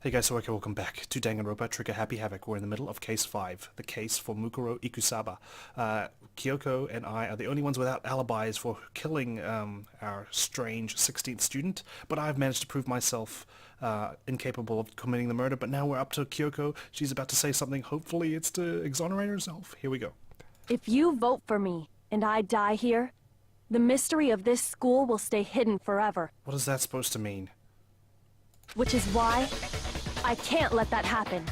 Hey guys, so okay, welcome back to Danganronpa Trigger Happy Havoc. We're in the middle of Case 5, the case for Mukuro Ikusaba. Kyoko and I are the only ones without alibis for killing our strange 16th student, but I've managed to prove myself incapable of committing the murder, but now we're up to Kyoko. She's about to say something. Hopefully it's to exonerate herself. Here we go. If you vote for me, and I die here, the mystery of this school will stay hidden forever. What is that supposed to mean? Which is why I can't let that happen.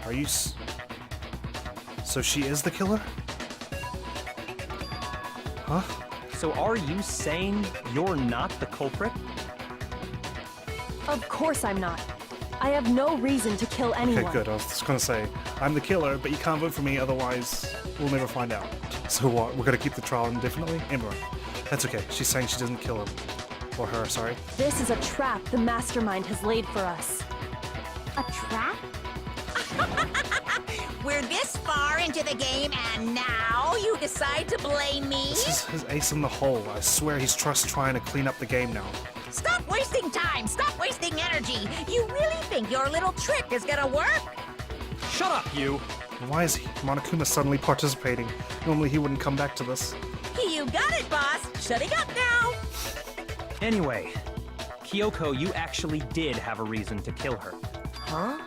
Are you So she is the killer? Huh? So are you saying you're not the culprit? Of course I'm not. I have no reason to kill anyone. Okay, good. I was just gonna say, I'm the killer, but you can't vote for me, otherwise we'll never find out. So what? We're gonna keep the trial indefinitely? Amber, that's okay. She's saying she doesn't kill him. Or her, sorry. This is a trap the mastermind has laid for us. A trap? We're this far into the game and now you decide to blame me? This is his ace in the hole. I swear he's trying to clean up the game now. Stop wasting time! Stop wasting energy! You really think your little trick is gonna work? Shut up, you! Why is Monokuma suddenly participating? Normally he wouldn't come back to this. You got it, boss! Shutting up now! Anyway, Kyoko, you actually did have a reason to kill her. Huh?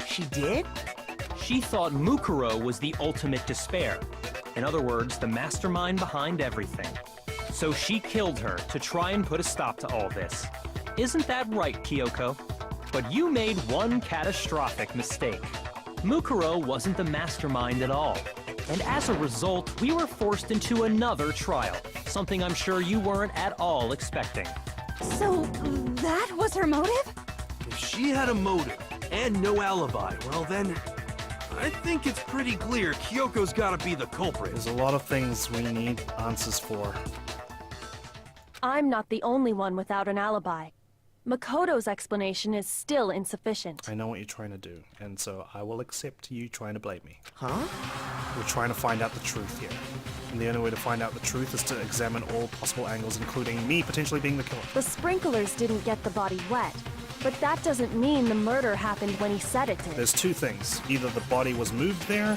She did? She thought Mukuro was the ultimate despair. In other words, the mastermind behind everything. So she killed her to try and put a stop to all this. Isn't that right, Kyoko? But you made one catastrophic mistake. Mukuro wasn't the mastermind at all. And as a result, we were forced into another trial. Something I'm sure you weren't at all expecting. So, that was her motive? If she had a motive and no alibi, well then, I think it's pretty clear Kyoko's gotta be the culprit. There's a lot of things we need answers for. I'm not the only one without an alibi. Makoto's explanation is still insufficient. I know what you're trying to do, and so I will accept you trying to blame me. Huh? We're trying to find out the truth here. And the only way to find out the truth is to examine all possible angles, including me potentially being the killer. The sprinklers didn't get the body wet, but that doesn't mean the murder happened when he said it did. There's two things. Either the body was moved there,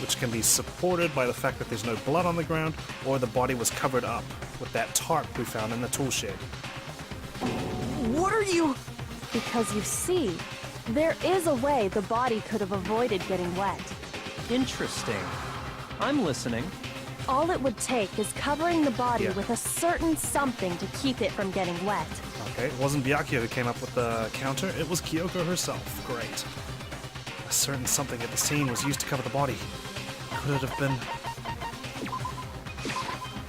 which can be supported by the fact that there's no blood on the ground, or the body was covered up with that tarp we found in the tool shed. What are you... Because you see, there is a way the body could have avoided getting wet. Interesting. I'm listening. All it would take is covering the body Yeah. with a certain something to keep it from getting wet. Okay, it wasn't Byakuya who came up with the counter, it was Kyoko herself. Great. A certain something at the scene was used to cover the body. Could it have been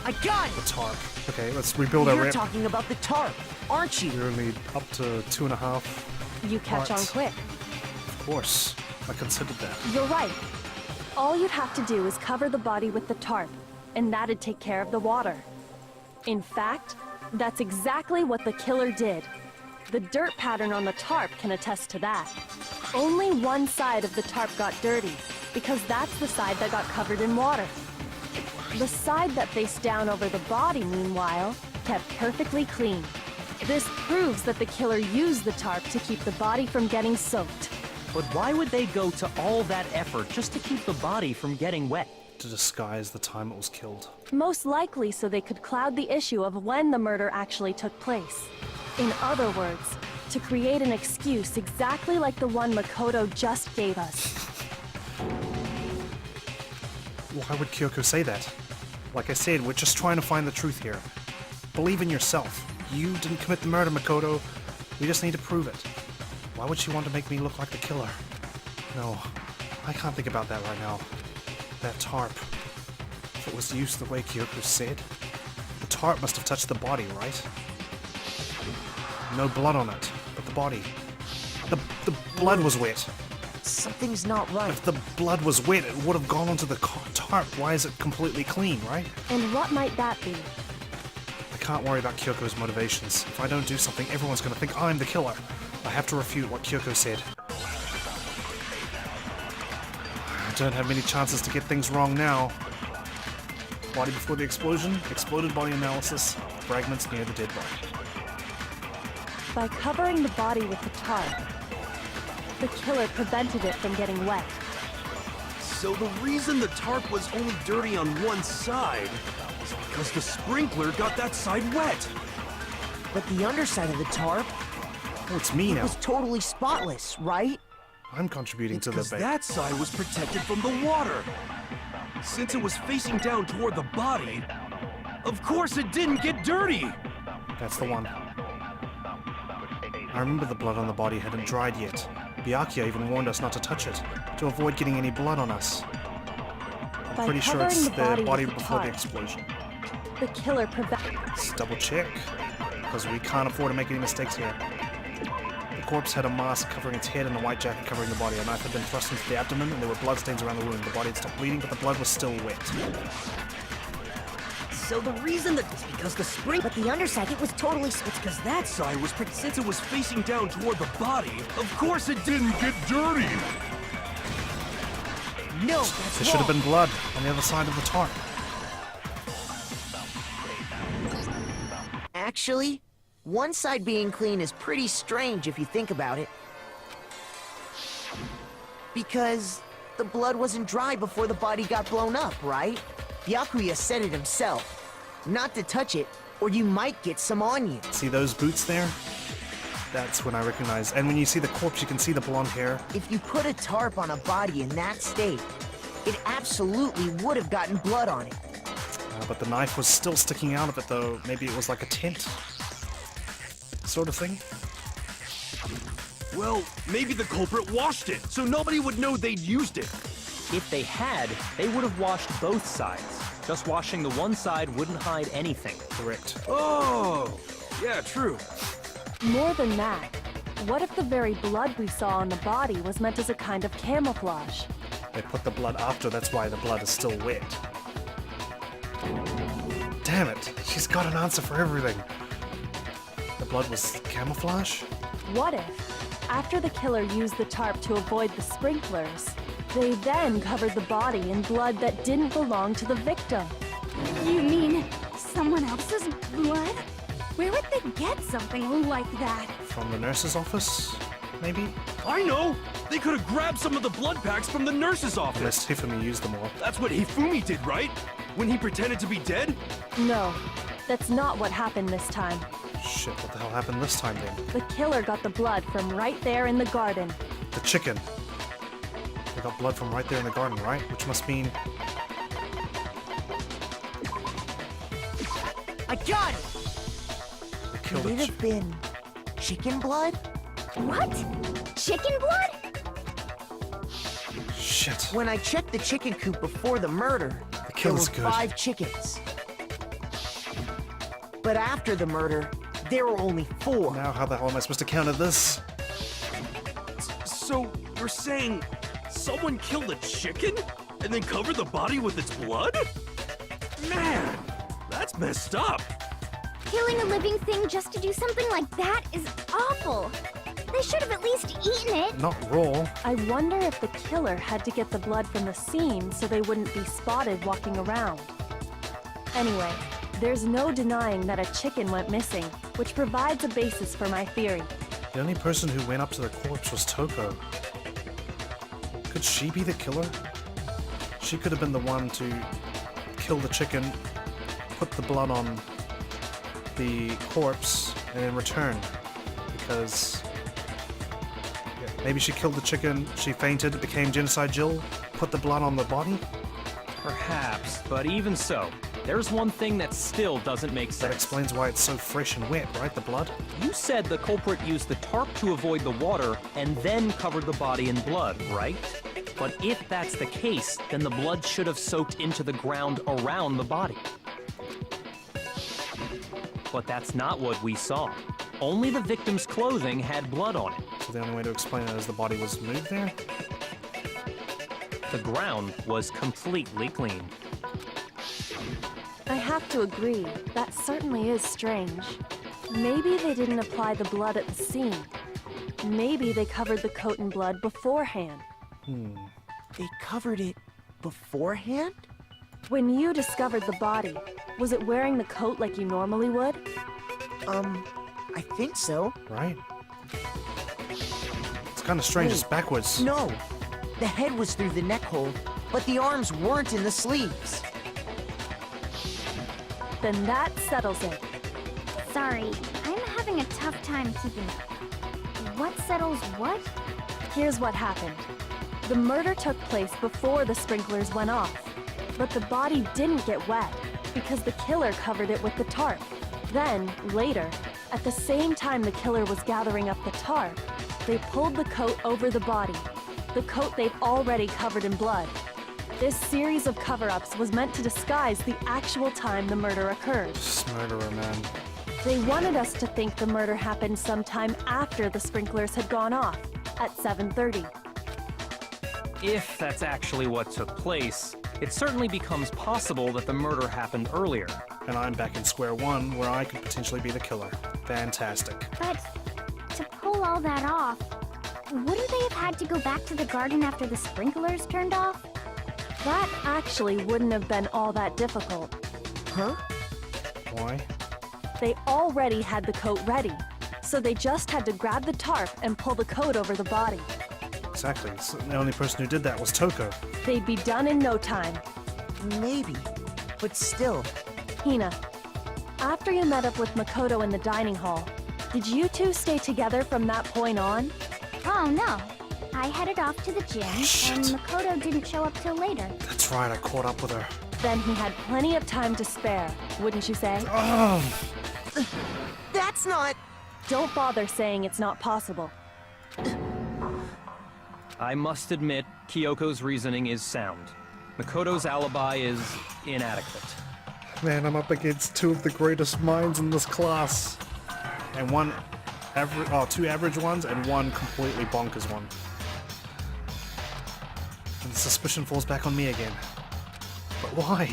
I got the it! tarp? Okay, let's rebuild our You're ramp. talking about the tarp, aren't you? We're only up to 2.5. You catch on Parts. quick. Of course, I considered that. You're right. All you'd have to do is cover the body with the tarp, and that'd take care of the water. In fact, that's exactly what the killer did. The dirt pattern on the tarp can attest to that. Only one side of the tarp got dirty, because that's the side that got covered in water. The side that faced down over the body, meanwhile, kept perfectly clean. This proves that the killer used the tarp to keep the body from getting soaked. But why would they go to all that effort just to keep the body from getting wet? To disguise the time it was killed. Most likely so they could cloud the issue of when the murder actually took place. In other words, to create an excuse exactly like the one Makoto just gave us. Why would Kyoko say that? Like I said, we're just trying to find the truth here. Believe in yourself. You didn't commit the murder, Makoto. We just need to prove it. Why would she want to make me look like the killer? No, I can't think about that right now. That tarp. If it was used the way Kyoko said, the tarp must have touched the body, right? No blood on it, but the body. The blood was wet. Something's not right. If the blood was wet, it would have gone onto the tarp. Why is it completely clean, right? And what might that be? I can't worry about Kyoko's motivations. If I don't do something, everyone's gonna think I'm the killer. I have to refute what Kyoko said. I don't have many chances to get things wrong now. Body before the explosion, exploded body analysis, fragments near the dead body. By covering the body with the tarp, the killer prevented it from getting wet. So the reason the tarp was only dirty on one side is because the sprinkler got that side wet. But the underside of the tarp Oh, it's me now. was totally spotless, right? I'm contributing to the Because bait. that side was protected from the water. Since it was facing down toward the body, of course it didn't get dirty. That's the one. I remember the blood on the body hadn't dried yet. Byakuya even warned us not to touch it, to avoid getting any blood on us. I'm By pretty sure it's covering the the body body with the before the tarp. explosion. The killer prevented. Let's double check, because we can't afford to make any mistakes here. The corpse had a mask covering its head and a white jacket covering the body. A knife had been thrust into the abdomen and there were bloodstains around the wound. The body had stopped bleeding, but the blood was still wet. So the reason that... Because the sprinkler... But the underside, it was totally... It's because that side was... Since it was facing down toward the body, of course it didn't get dirty. No, that's There should have wrong. been blood on the other side of the tarp. Actually, one side being clean is pretty strange if you think about it. Because the blood wasn't dry before the body got blown up, right? Byakuya said it himself. Not to touch it, or you might get some on you. See those boots there? That's when I recognize. And when you see the corpse, you can see the blonde hair. If you put a tarp on a body in that state, it absolutely would have gotten blood on it. But the knife was still sticking out of it, though. Maybe it was like a tent sort of thing. Well, maybe the culprit washed it, so nobody would know they'd used it. If they had, they would have washed both sides. Just washing the one side wouldn't hide anything. Correct. Oh, yeah, true. More than that, what if the very blood we saw on the body was meant as a kind of camouflage? They put the blood after, that's why the blood is still wet. Damn it, she's got an answer for everything. The blood was camouflage? What if, after the killer used the tarp to avoid the sprinklers, they then covered the body in blood that didn't belong to the victim? You mean someone else's blood? Where would they get something like that? From the nurse's office, maybe? I know! They could have grabbed some of the blood packs from the nurse's office. Unless Hifumi used them all. That's what Hifumi did, right? When he pretended to be dead? No, that's not what happened this time. Shit, what the hell happened this time then? The killer got the blood from right there in the garden. The chicken. They got blood from right there in the garden, right? Which must mean... I got it! they killed Could a it have been chicken blood? What? Chicken blood? Shit. When I checked the chicken coop before the murder, there killer's were good. 5 chickens. But after the murder, there were only 4. Now how the hell am I supposed to counter this? So, you're saying someone killed a chicken and then covered the body with its blood? Man, that's messed up. Killing a living thing just to do something like that is awful. They should have at least eaten it. Not raw. I wonder if the killer had to get the blood from the scene so they wouldn't be spotted walking around. Anyway, there's no denying that a chicken went missing, which provides a basis for my theory. The only person who went up to the corpse was Toko. Could she be the killer? She could have been the one to kill the chicken, put the blood on the corpse, and in return, because maybe she killed the chicken, she fainted, it became Genocide Jill, put the blood on the body? Perhaps, but even so, there's one thing that still doesn't make That sense. explains why it's so fresh and wet, right? The blood? You said the culprit used the tarp to avoid the water and then covered the body in blood, right? But if that's the case, then the blood should have soaked into the ground around the body. But that's not what we saw. Only the victim's clothing had blood on it. So the only way to explain it is the body was moved there? The ground was completely clean. I have to agree, that certainly is strange. Maybe they didn't apply the blood at the scene. Maybe they covered the coat in blood beforehand. They covered it beforehand? When you discovered the body, was it wearing the coat like you normally would? I think so. Right? It's kind of strange. It's Wait, backwards. No, the head was through the neck hole, but the arms weren't in the sleeves. Then that settles it. Sorry, I'm having a tough time keeping up. What settles what? Here's what happened. The murder took place before the sprinklers went off. But the body didn't get wet because the killer covered it with the tarp. Then, later, at the same time the killer was gathering up the tarp, they pulled the coat over the body, the coat they'd already covered in blood. This series of cover-ups was meant to disguise the actual time the murder occurred. This murderer, man. They wanted us to think the murder happened sometime after the sprinklers had gone off, at 7:30. If that's actually what took place, it certainly becomes possible that the murder happened earlier. And I'm back in square one, where I could potentially be the killer. Fantastic. But to pull all that off, wouldn't they have had to go back to the garden after the sprinklers turned off? That actually wouldn't have been all that difficult. Huh? Why? They already had the coat ready, so they just had to grab the tarp and pull the coat over the body. Exactly. So the only person who did that was Toko. They'd be done in no time. Maybe, but still. Hina, after you met up with Makoto in the dining hall, did you two stay together from that point on? Oh no. I headed off to the gym, Shit. and Makoto didn't show up till later. That's right, I caught up with her. Then he had plenty of time to spare, wouldn't you say? Oh! That's not... Don't bother saying it's not possible. I must admit, Kyoko's reasoning is sound. Makoto's alibi is inadequate. Man, I'm up against two of the greatest minds in this class. And two average ones and one completely bonkers one. And the suspicion falls back on me again. But why?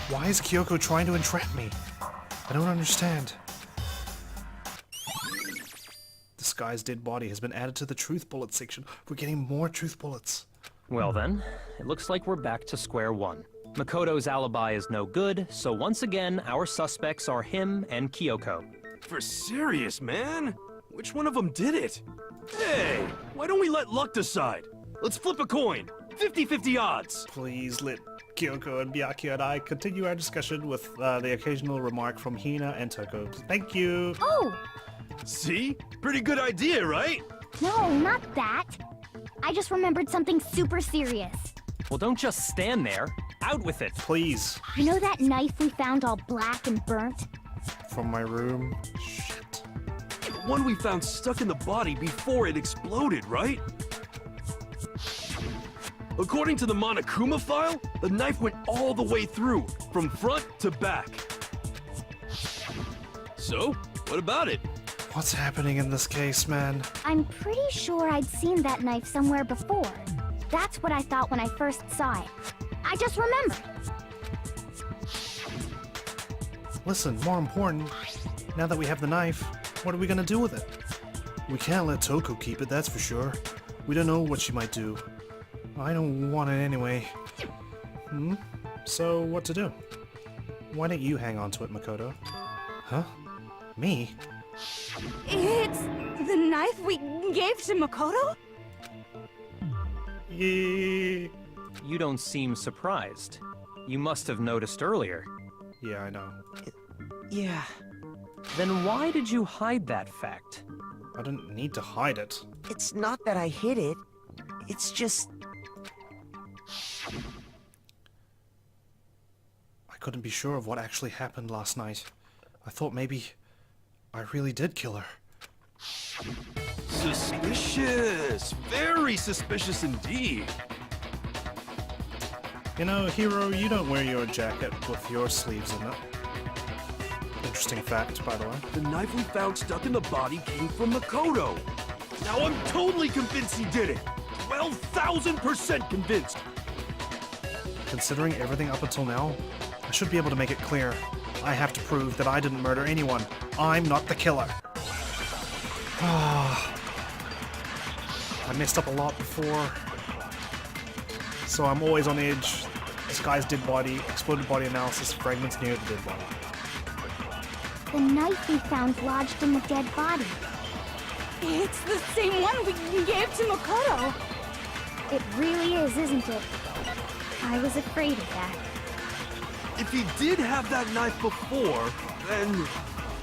Why is Kyoko trying to entrap me? I don't understand. This guy's dead body has been added to the truth bullet section. We're getting more truth bullets. Well then, it looks like we're back to square one. Makoto's alibi is no good, so once again, our suspects are him and Kyoko. For serious, man? Which one of them did it? Hey, why don't we let luck decide? Let's flip a coin. 50-50 odds. Please let Kyoko and Byakuya and I continue our discussion with the occasional remark from Hina and Toko. Thank you. Oh! See? Pretty good idea, right? No, not that. I just remembered something super serious. Well, don't just stand there. Out with it. Please. You know that knife we found all black and burnt? From my room. Shit. The one we found stuck in the body before it exploded, right? According to the Monokuma file, the knife went all the way through, from front to back. So, what about it? What's happening in this case, man? I'm pretty sure I'd seen that knife somewhere before. That's what I thought when I first saw it. I just remembered. Listen, more important, now that we have the knife, what are we gonna do with it? We can't let Toko keep it, that's for sure. We don't know what she might do. I don't want it anyway. So, what to do? Why don't you hang on to it, Makoto? Huh? Me? It's the knife we gave to Makoto? Yeah. You don't seem surprised. You must have noticed earlier. Yeah, I know. Yeah. Then why did you hide that fact? I didn't need to hide it. It's not that I hid it. It's just... I couldn't be sure of what actually happened last night. I thought maybe I really did kill her. Suspicious! Very suspicious indeed. You know, Hiro, you don't wear your jacket with your sleeves in it. Interesting fact, by the way. The knife we found stuck in the body came from Makoto. Now I'm totally convinced he did it. 12,000% convinced. Considering everything up until now, I should be able to make it clear. I have to prove that I didn't murder anyone. I'm not the killer. I messed up a lot before, so I'm always on edge. This guy's dead body, exploded body analysis, fragments near the dead body. The knife we found lodged in the dead body. It's the same one we gave to Makoto. It really is, isn't it? I was afraid of that. If he did have that knife before, then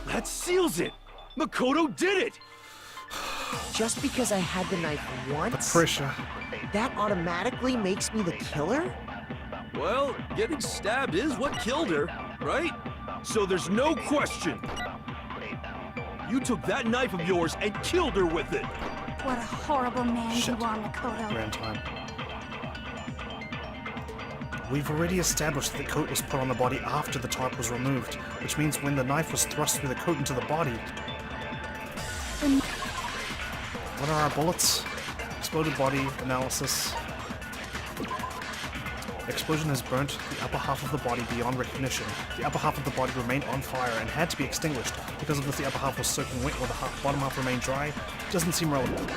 that seals it. Makoto did it. Just because I had the knife once, Patricia. that automatically makes me the killer? Well, getting stabbed is what killed her, right? So there's no question. You took that knife of yours and killed her with it. What a horrible man Shit. you are, Makoto. Ran time. We've already established that the coat was put on the body after the tarp was removed, which means when the knife was thrust through the coat into the body. What are our bullets? Exploded body analysis. Explosion has burnt the upper half of the body beyond recognition. The upper half of the body remained on fire and had to be extinguished. Because of this, the upper half was soaking wet while the bottom half remained dry. Doesn't seem relevant.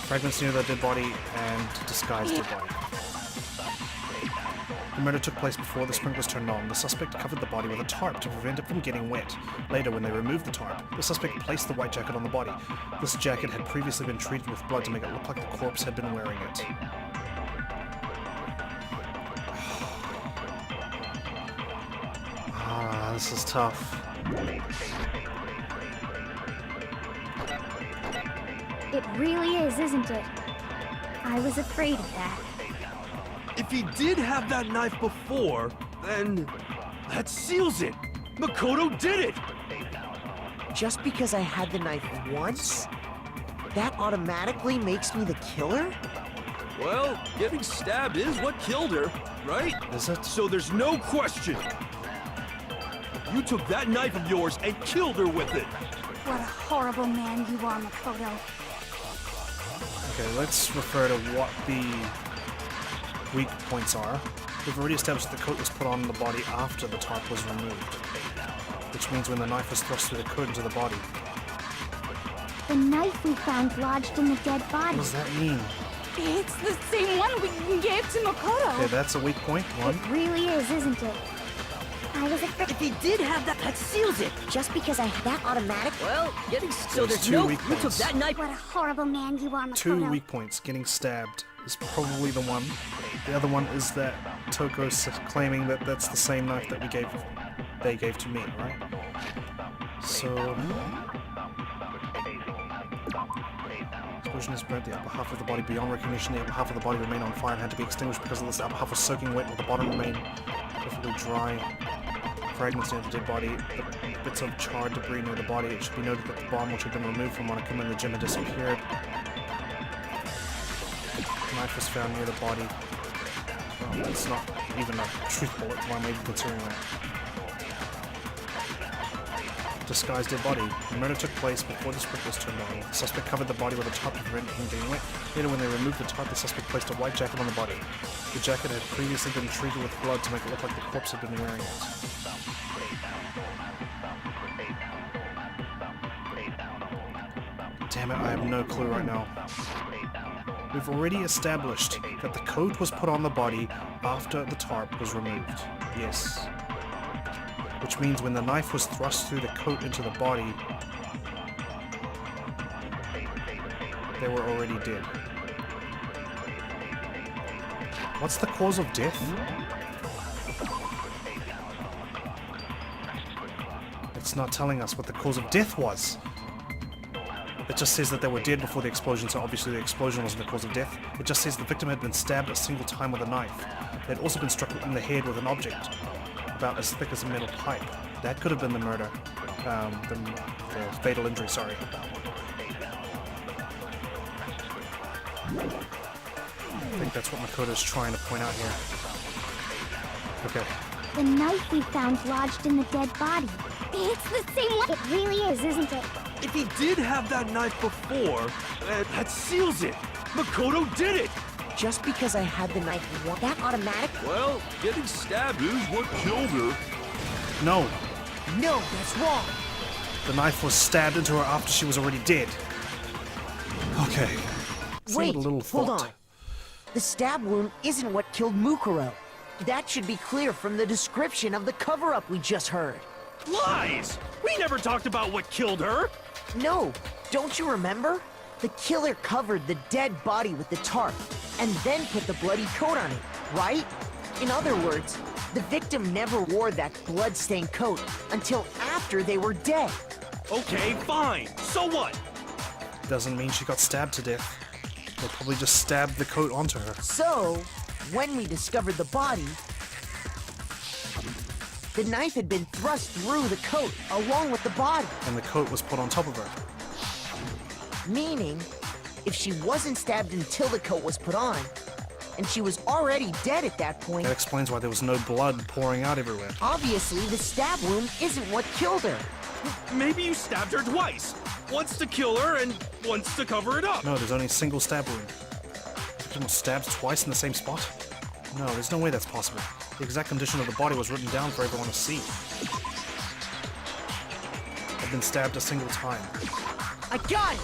Fragments near the dead body and disguised dead body. The murder took place before the sprinklers turned on. The suspect covered the body with a tarp to prevent it from getting wet. Later, when they removed the tarp, the suspect placed the white jacket on the body. This jacket had previously been treated with blood to make it look like the corpse had been wearing it. Ah, this is tough. It really is, isn't it? I was afraid of that. If he did have that knife before, then that seals it. Makoto did it. Just because I had the knife once, that automatically makes me the killer? Well, getting stabbed is what killed her, right? Is it? So there's no question. You took that knife of yours and killed her with it. What a horrible man you are, Makoto. Okay, let's refer to what the weak points are. We've already established that the coat was put on the body after the tarp was removed, which means when the knife was thrust through the coat into the body. The knife we found lodged in the dead body. What does that mean? It's the same one we gave to Makoto. Okay, that's a weak point. One. It really is, isn't it? I was afraid. If he did have that seals it. Just because I had that automatic. Well, getting so There's there's two no. weak You took points. that knife. What a horrible man you are, Makoto. Two weak points. Getting stabbed is probably the one. The other one is that Toko's claiming that that's the same knife that they gave to me, right? So... Explosion has burnt the upper half of the body beyond recognition. The upper half of the body remained on fire and had to be extinguished because of this. The upper half was soaking wet while the bottom remained perfectly dry. Fragments near the dead body, the bits of charred debris near the body. It should be noted that the bomb, which had been removed from Monokuma in the gym, had disappeared. The knife was found near the body. Well, that's not even a truth bullet. Why am I even considering that? Disguised dead body. The murder took place before the sprinklers turned on. The suspect covered the body with a tarp to prevent it from getting wet. Later, when they removed the tarp, the suspect placed a white jacket on the body. The jacket had previously been treated with blood to make it look like the corpse had been wearing it. Damn it, I have no clue right now. We've already established that the coat was put on the body after the tarp was removed. Yes. Which means when the knife was thrust through the coat into the body, they were already dead. What's the cause of death? It's not telling us what the cause of death was. It just says that they were dead before the explosion, so obviously the explosion wasn't the cause of death. It just says the victim had been stabbed a single time with a knife. They had also been struck in the head with an object about as thick as a metal pipe. That could have been the murder. The fatal injury, sorry. I think that's what Makoto's trying to point out here. Okay. The knife we found lodged in the dead body. It's the same one. It really is, isn't it? If he did have that knife before, that seals it. Makoto did it. Just because I had the knife once, that automatic. Well, getting stabbed is what killed her. No. No, that's wrong. The knife was stabbed into her after she was already dead. Okay. Wait, a little hold thought. on. The stab wound isn't what killed Mukuro. That should be clear from the description of the cover-up we just heard. Lies! We never talked about what killed her. No, don't you remember? The killer covered the dead body with the tarp, and then put the bloody coat on it, right? In other words, the victim never wore that blood-stained coat until after they were dead. Okay, fine. So what? Doesn't mean she got stabbed to death. They probably just stabbed the coat onto her. So, when we discovered the body, the knife had been thrust through the coat along with the body. And the coat was put on top of her. Meaning, if she wasn't stabbed until the coat was put on, and she was already dead at that point, That explains why there was no blood pouring out everywhere. obviously the stab wound isn't what killed her. Maybe you stabbed her twice. Once to kill her and once to cover it up. No, there's only a single stab wound. The victim was stabbed twice in the same spot? No, there's no way that's possible. The exact condition of the body was written down for everyone to see. I've been stabbed a single time. I got it!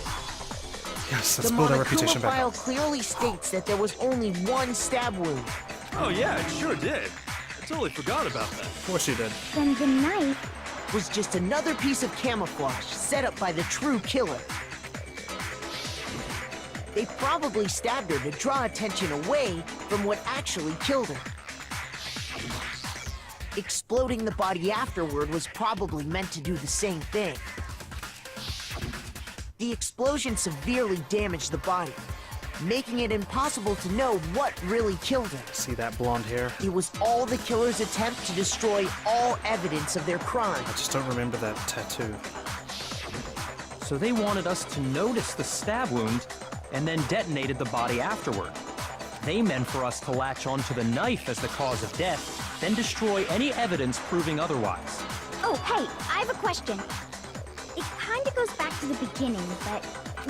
Yes, The let's build our Monokuma reputation back file up. clearly states that there was only one stab wound. Oh yeah, it sure did. I totally forgot about that. Of course you did. Then the knife. Was just another piece of camouflage set up by the true killer. They probably stabbed her to draw attention away from what actually killed her. Exploding the body afterward was probably meant to do the same thing. The explosion severely damaged the body, making it impossible to know what really killed her. See that blonde hair? It was all the killer's attempt to destroy all evidence of their crime. I just don't remember that tattoo. So they wanted us to notice the stab wound and then detonated the body afterward. They meant for us to latch onto the knife as the cause of death, then destroy any evidence proving otherwise. Oh, hey, I have a question. It kinda goes back to the beginning, but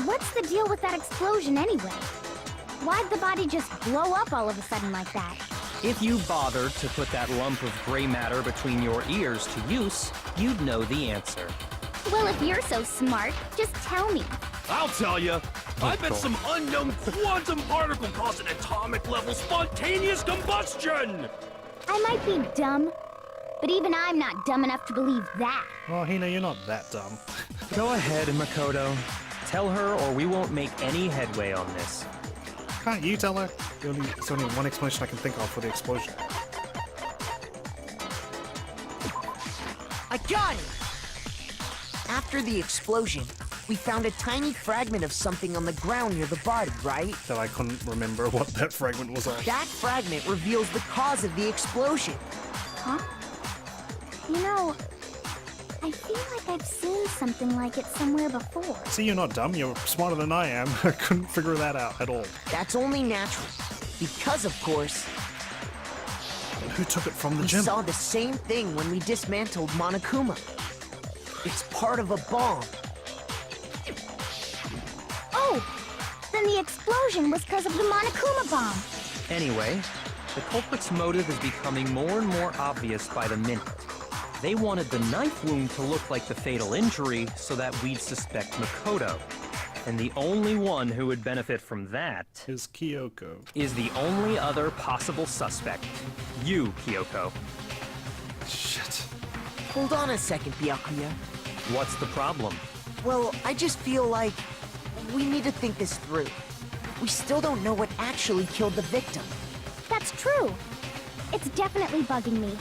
what's the deal with that explosion anyway? Why'd the body just blow up all of a sudden like that? If you bothered to put that lump of gray matter between your ears to use, you'd know the answer. Well, if you're so smart, just tell me. I'll tell you. I bet God. some unknown quantum particle caused an atomic level spontaneous combustion! I might be dumb, but even I'm not dumb enough to believe that. Well, Hina, you're not that dumb. Go ahead, Makoto. Tell her or we won't make any headway on this. Can't you tell her? There's only one explanation I can think of for the explosion. I got it! After the explosion, we found a tiny fragment of something on the ground near the body, right? That I couldn't remember what that fragment was of. That fragment reveals the cause of the explosion. Huh? You know, I feel like I've seen something like it somewhere before. See, you're not dumb. You're smarter than I am. I couldn't figure that out at all. That's only natural. Because, of course, But who took it from the we gym? saw the same thing when we dismantled Monokuma. It's part of a bomb. Oh! Then the explosion was because of the Monokuma bomb. Anyway, the culprit's motive is becoming more and more obvious by the minute. They wanted the knife wound to look like the fatal injury so that we'd suspect Makoto. And the only one who would benefit from that Is Kyoko. is the only other possible suspect. You, Kyoko. Shit. Hold on a second, Byakuya. What's the problem? Well, I just feel like we need to think this through. We still don't know what actually killed the victim. That's true. It's definitely bugging me.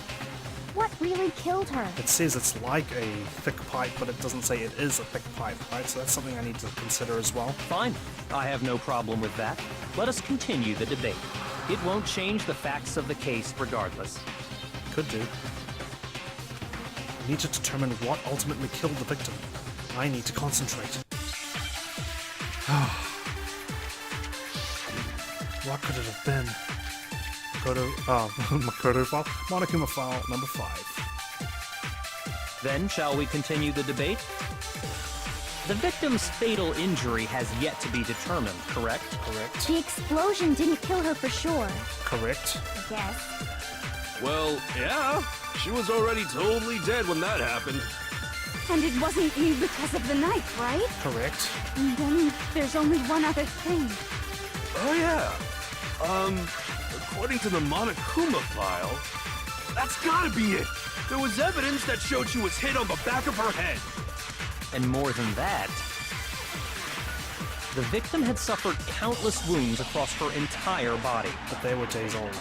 What really killed her? It says it's like a thick pipe, but it doesn't say it is a thick pipe, right? So that's something I need to consider as well. Fine. I have no problem with that. Let us continue the debate. It won't change the facts of the case regardless. Could do. I need to determine what ultimately killed the victim. I need to concentrate. What could it have been? Makoto file? Monokuma file number 5. Then, shall we continue the debate? The victim's fatal injury has yet to be determined, correct? Correct. The explosion didn't kill her for sure, Correct. I guess. Well, yeah. She was already totally dead when that happened. And it wasn't because of the knife, right? Correct. And then there's only one other thing. Oh yeah. According to the Monokuma file, that's gotta be it. There was evidence that showed she was hit on the back of her head. And more than that, the victim had suffered countless wounds across her entire body. But they were days old.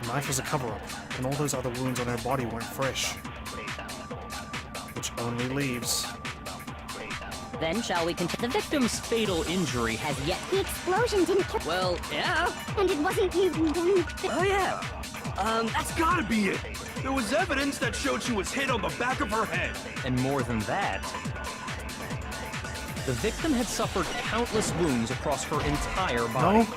The knife was a cover-up, and all those other wounds on her body weren't fresh. Which only leaves... Then shall we continue? The victim's fatal injury has yet... The explosion didn't kill. Well, yeah. And it wasn't even done. Oh, yeah. That's gotta be it. There was evidence that showed she was hit on the back of her head. And more than that, the victim had suffered countless wounds across her entire body. No?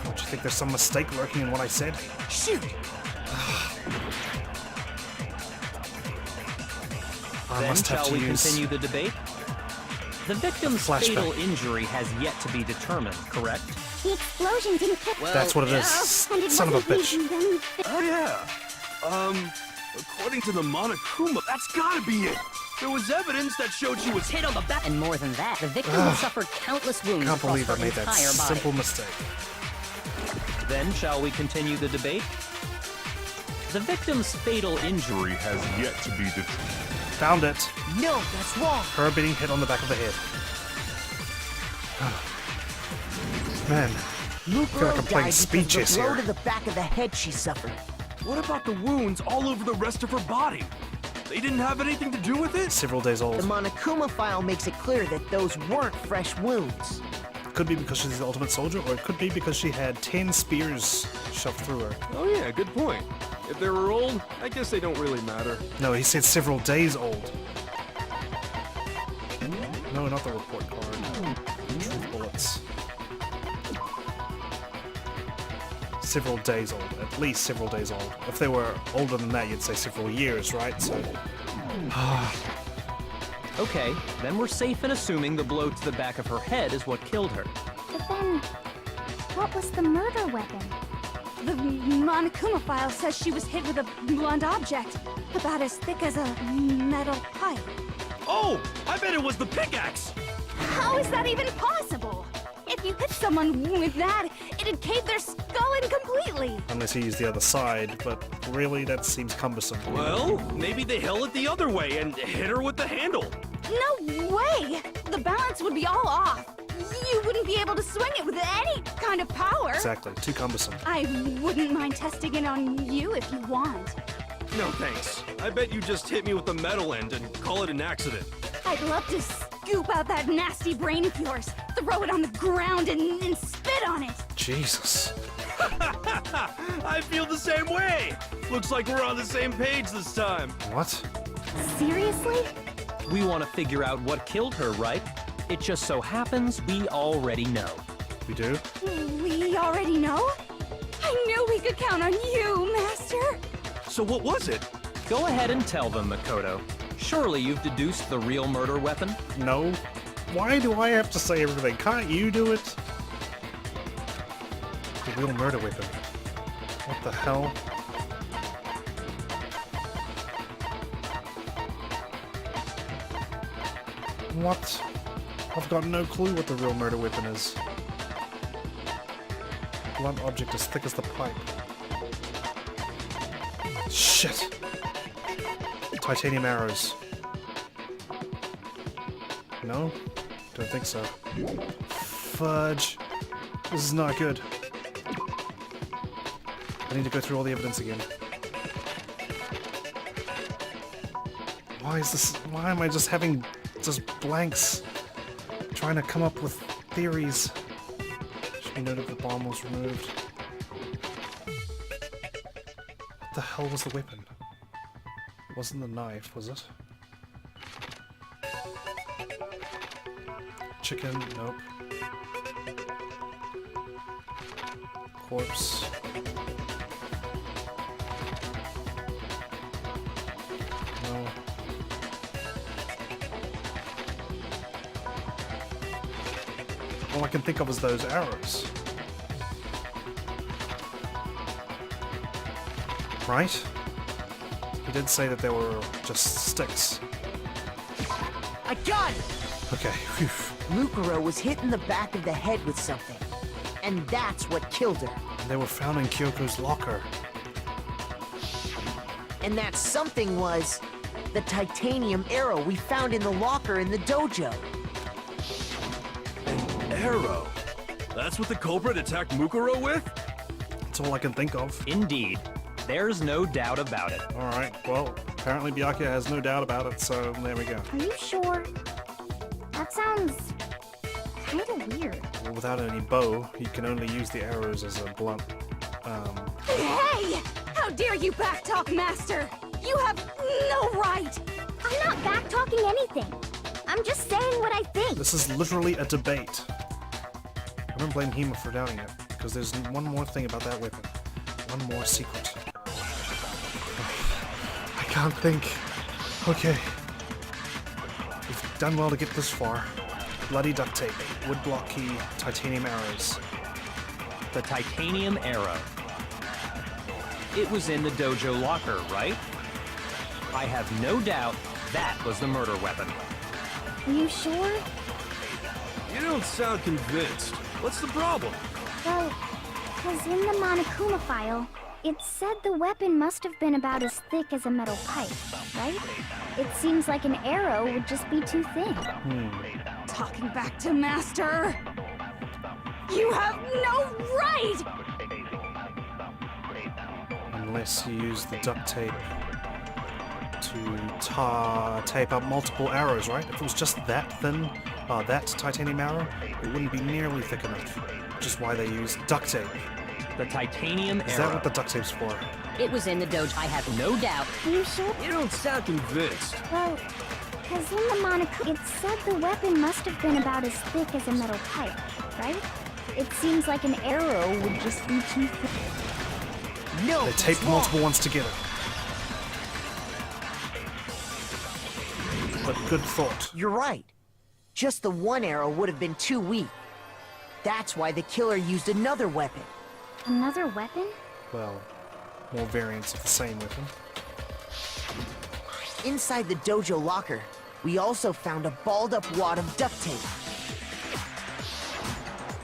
Don't you think there's some mistake lurking in what I said? Shoot! I Then must have shall to we use... continue the debate? The victim's Flashback. fatal injury has yet to be determined, correct? The explosion didn't kill. Well, That's what it yeah. is. And it Son of a wasn't bitch. even done. Oh yeah. According to the Monokuma, that's gotta be it. There was evidence that showed she was hit on the back. And more than that, the victim had suffered countless wounds Can't across believe her I made that entire body. simple mistake. Then shall we continue the debate? The victim's fatal injury has yet to be determined. Found it. No, that's wrong. Her being hit on the back of the head. Man, Mukuro like I'm playing died speeches because of the blow here. to the back of the head she suffered. What about the wounds all over the rest of her body? They didn't have anything to do with it? Several days old. The Monokuma file makes it clear that those weren't fresh wounds. Could be because she's the ultimate soldier, or it could be because she had 10 spears shoved through her. Oh yeah, good point. If they were old, I guess they don't really matter. No, he said several days old. No, not the report card. Truth bullets. Several days old. At least several days old. If they were older than that, you'd say several years, right? So... Okay, then we're safe in assuming the blow to the back of her head is what killed her. But then, what was the murder weapon? The Monokuma file says she was hit with a blunt object, about as thick as a metal pipe. Oh, I bet it was the pickaxe! How is that even possible? If you hit someone with that, it'd cave their skull in completely. Unless he used the other side, but really, that seems cumbersome. Well, maybe they held it the other way and hit her with the handle. No way! The balance would be all off. You wouldn't be able to swing it with any kind of power. Exactly, too cumbersome. I wouldn't mind testing it on you if you want. No thanks. I bet you just hit me with the metal end and call it an accident. I'd love to scoop out that nasty brain of yours, throw it on the ground, and spit on it. Jesus. I feel the same way! Looks like we're on the same page this time. What? Seriously? We want to figure out what killed her, right? It just so happens we already know. We do? We already know? I knew we could count on you, Master. So what was it? Go ahead and tell them, Makoto. Surely you've deduced the real murder weapon? No. Why do I have to say everything? Can't you do it? The real murder weapon. What the hell? What? I've got no clue what the real murder weapon is. Blunt object as thick as the pipe. Shit! Titanium arrows. No? Don't think so. Fudge. This is not good. I need to go through all the evidence again. Why is this? Why am I just having just blanks? Trying to come up with theories. Should be noted the bomb was removed. What the hell was the weapon? It wasn't the knife, was it? Chicken? Nope. Corpse. No. All I can think of is those arrows. Right? He did say that they were just sticks. I got it! Okay, phew. Mukuro was hit in the back of the head with something. And that's what killed her. They were found in Kyoko's locker. And that something was The titanium arrow we found in the locker in the dojo. An arrow? That's what the culprit attacked Mukuro with? That's all I can think of. Indeed. There's no doubt about it. Alright, well, apparently Byakuya has no doubt about it, so there we go. Are you sure? That sounds kinda weird. Well, without any bow, he can only use the arrows as a blunt. Hey! How dare you backtalk, Master! You have no right! I'm not backtalking anything. I'm just saying what I think. This is literally a debate. I don't blame Hima for doubting it, because there's one more thing about that weapon. One more secret. I can't think. Okay. We've done well to get this far. Bloody duct tape, wood block key, titanium arrows. The titanium arrow. It was in the dojo locker, right? I have no doubt that was the murder weapon. Are you sure? You don't sound convinced. What's the problem? Well, because in the Monokuma file, it said the weapon must have been about as thick as a metal pipe, right? It seems like an arrow would just be too thin. Talking back to Master! You have no right! Unless you use the duct tape to tape up multiple arrows, right? If it was just that thin, that titanium arrow, it wouldn't be nearly thick enough. Which is why they use duct tape. The titanium Is arrow. that what the duct tape's for? It was in the dojo. I have no doubt. Are you sure? You don't sound convinced. Well, because in the Monokuma, it said the weapon must have been about as thick as a metal pipe, right? It seems like an arrow would just be too thick. No, They taped multiple ones together. But good thought. You're right. Just the one arrow would have been too weak. That's why the killer used another weapon. Another weapon? Well, more variants of the same weapon. Inside the dojo locker, we also found a balled-up wad of duct tape.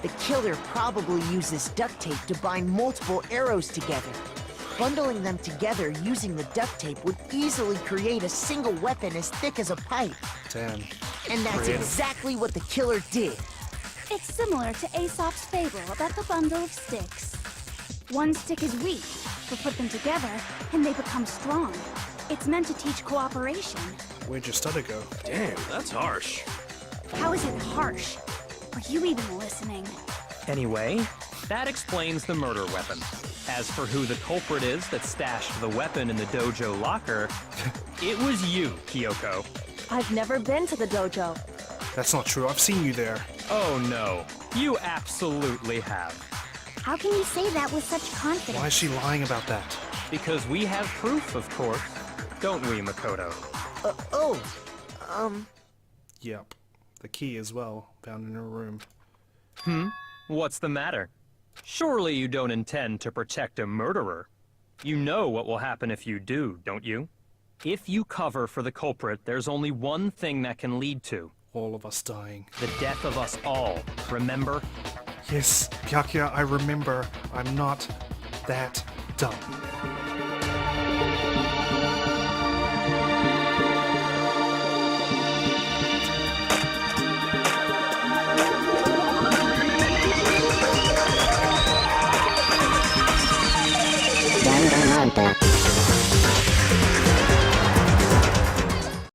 The killer probably used this duct tape to bind multiple arrows together. Bundling them together using the duct tape would easily create a single weapon as thick as a pipe. Damn. And that's Creative. exactly what the killer did. It's similar to Aesop's fable about the bundle of sticks. One stick is weak, but put them together, and they become strong. It's meant to teach cooperation. Where'd your stutter go? Damn, that's harsh. How is it harsh? Are you even listening? Anyway, that explains the murder weapon. As for who the culprit is that stashed the weapon in the dojo locker, it was you, Kyoko. I've never been to the dojo. That's not true. I've seen you there. Oh no, you absolutely have. How can you say that with such confidence? Why is she lying about that? Because we have proof, of course. Don't we, Makoto? Yep. The key as well, found in her room. What's the matter? Surely you don't intend to protect a murderer. You know what will happen if you do, don't you? If you cover for the culprit, there's only one thing that can lead to. All of us dying. The death of us all, remember? Yes, Byakuya, I remember. I'm not that dumb.